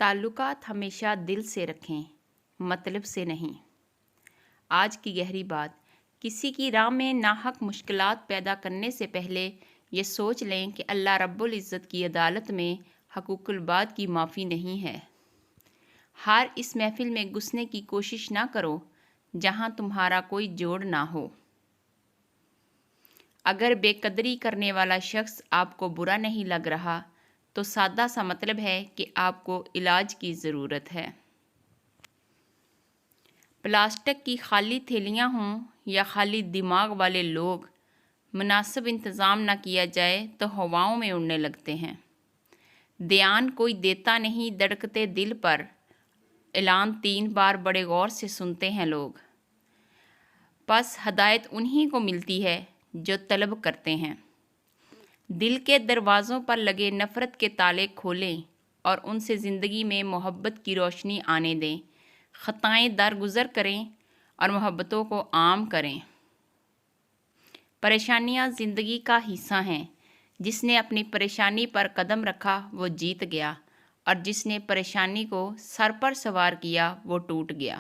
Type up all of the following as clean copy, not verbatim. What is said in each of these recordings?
تعلقات ہمیشہ دل سے رکھیں، مطلب سے نہیں۔ آج کی گہری بات، کسی کی راہ میں ناحق مشکلات پیدا کرنے سے پہلے یہ سوچ لیں کہ اللہ رب العزت کی عدالت میں حقوق العباد کی معافی نہیں ہے۔ ہر اس محفل میں گھسنے کی کوشش نہ کرو جہاں تمہارا کوئی جوڑ نہ ہو۔ اگر بے قدری کرنے والا شخص آپ کو برا نہیں لگ رہا تو سادہ سا مطلب ہے کہ آپ کو علاج کی ضرورت ہے۔ پلاسٹک کی خالی تھیلیاں ہوں یا خالی دماغ والے لوگ، مناسب انتظام نہ کیا جائے تو ہواؤں میں اڑنے لگتے ہیں۔ دھیان کوئی دیتا نہیں دھڑکتے دل پر، اعلان 3 بار بڑے غور سے سنتے ہیں لوگ۔ پس ہدایت انہی کو ملتی ہے جو طلب کرتے ہیں۔ دل کے دروازوں پر لگے نفرت کے تالے کھولیں اور ان سے زندگی میں محبت کی روشنی آنے دیں۔ خطائیں درگزر کریں اور محبتوں کو عام کریں۔ پریشانیاں زندگی کا حصہ ہیں۔ جس نے اپنی پریشانی پر قدم رکھا وہ جیت گیا، اور جس نے پریشانی کو سر پر سوار کیا وہ ٹوٹ گیا۔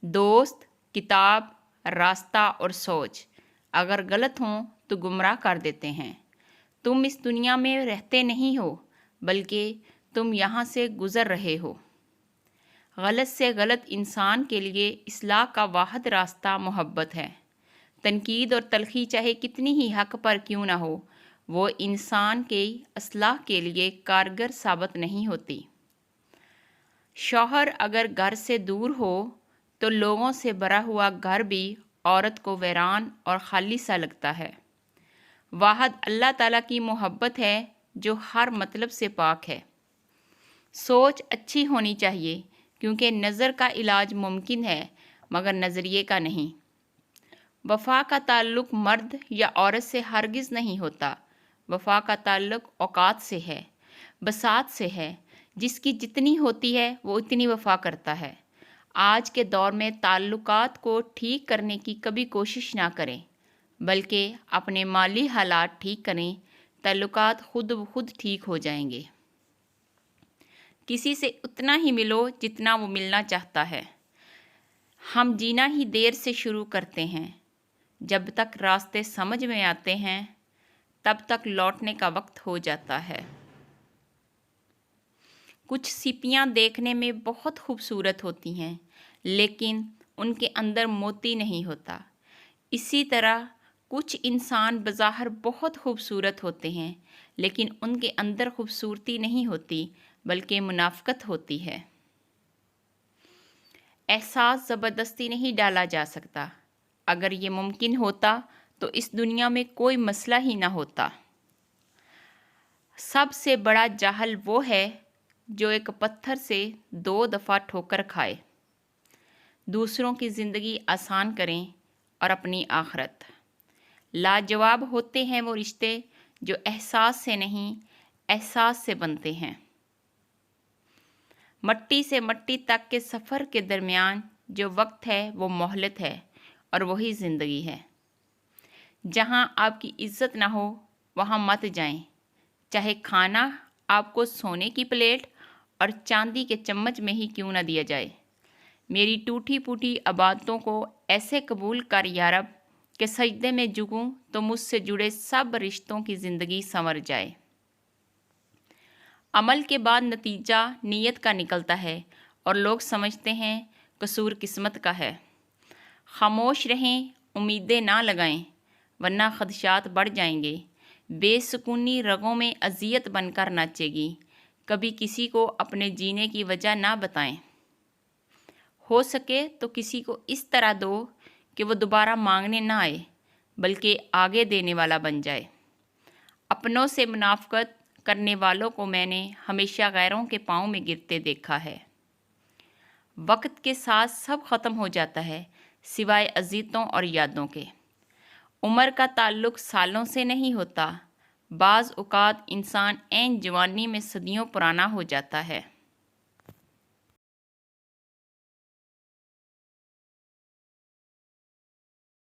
دوست، کتاب، راستہ اور سوچ اگر غلط ہوں تو گمراہ کر دیتے ہیں۔ تم اس دنیا میں رہتے نہیں ہو، بلکہ تم یہاں سے گزر رہے ہو۔ غلط سے غلط انسان کے لیے اصلاح کا واحد راستہ محبت ہے۔ تنقید اور تلخی چاہے کتنی ہی حق پر کیوں نہ ہو، وہ انسان کی اصلاح کے لیے کارگر ثابت نہیں ہوتی۔ شوہر اگر گھر سے دور ہو تو لوگوں سے بھرا ہوا گھر بھی عورت کو ویران اور خالی سا لگتا ہے۔ واحد اللہ تعالیٰ کی محبت ہے جو ہر مطلب سے پاک ہے۔ سوچ اچھی ہونی چاہیے کیونکہ نظر کا علاج ممکن ہے مگر نظریے کا نہیں۔ وفا کا تعلق مرد یا عورت سے ہرگز نہیں ہوتا۔ وفا کا تعلق اوقات سے ہے، بساط سے ہے۔ جس کی جتنی ہوتی ہے وہ اتنی وفا کرتا ہے۔ آج کے دور میں تعلقات کو ٹھیک کرنے کی کبھی کوشش نہ کریں، بلکہ اپنے مالی حالات ٹھیک کریں، تعلقات خود بخود ٹھیک ہو جائیں گے۔ کسی سے اتنا ہی ملو جتنا وہ ملنا چاہتا ہے۔ ہم جینا ہی دیر سے شروع کرتے ہیں۔ جب تک راستے سمجھ میں آتے ہیں تب تک لوٹنے کا وقت ہو جاتا ہے۔ کچھ سیپیاں دیکھنے میں بہت خوبصورت ہوتی ہیں لیکن ان کے اندر موتی نہیں ہوتا۔ اسی طرح کچھ انسان بظاہر بہت خوبصورت ہوتے ہیں لیکن ان کے اندر خوبصورتی نہیں ہوتی بلکہ منافقت ہوتی ہے۔ احساس زبردستی نہیں ڈالا جا سکتا۔ اگر یہ ممکن ہوتا تو اس دنیا میں کوئی مسئلہ ہی نہ ہوتا۔ سب سے بڑا جاہل وہ ہے جو ایک پتھر سے 2 دفعہ ٹھوکر کھائے۔ دوسروں کی زندگی آسان کریں اور اپنی آخرت۔ لاجواب ہوتے ہیں وہ رشتے جو احساس سے نہیں، احساس سے بنتے ہیں۔ مٹی سے مٹی تک کے سفر کے درمیان جو وقت ہے وہ مہلت ہے اور وہی زندگی ہے۔ جہاں آپ کی عزت نہ ہو وہاں مت جائیں، چاہے کھانا آپ کو سونے کی پلیٹ اور چاندی کے چمچ میں ہی کیوں نہ دیا جائے۔ میری ٹوٹی پھوٹی عبادتوں کو ایسے قبول کر یا رب کہ سجدے میں جھکوں تو مجھ سے جڑے سب رشتوں کی زندگی سنور جائے۔ عمل کے بعد نتیجہ نیت کا نکلتا ہے اور لوگ سمجھتے ہیں قصور قسمت کا ہے۔ خاموش رہیں، امیدیں نہ لگائیں ورنہ خدشات بڑھ جائیں گے۔ بے سکونی رگوں میں اذیت بن کر ناچے گی۔ کبھی کسی کو اپنے جینے کی وجہ نہ بتائیں۔ ہو سکے تو کسی کو اس طرح دو کہ وہ دوبارہ مانگنے نہ آئے بلکہ آگے دینے والا بن جائے۔ اپنوں سے منافقت کرنے والوں کو میں نے ہمیشہ غیروں کے پاؤں میں گرتے دیکھا ہے۔ وقت کے ساتھ سب ختم ہو جاتا ہے سوائے اذیتوں اور یادوں کے۔ عمر کا تعلق سالوں سے نہیں ہوتا۔ بعض اوقات انسان عین جوانی میں صدیوں پرانا ہو جاتا ہے۔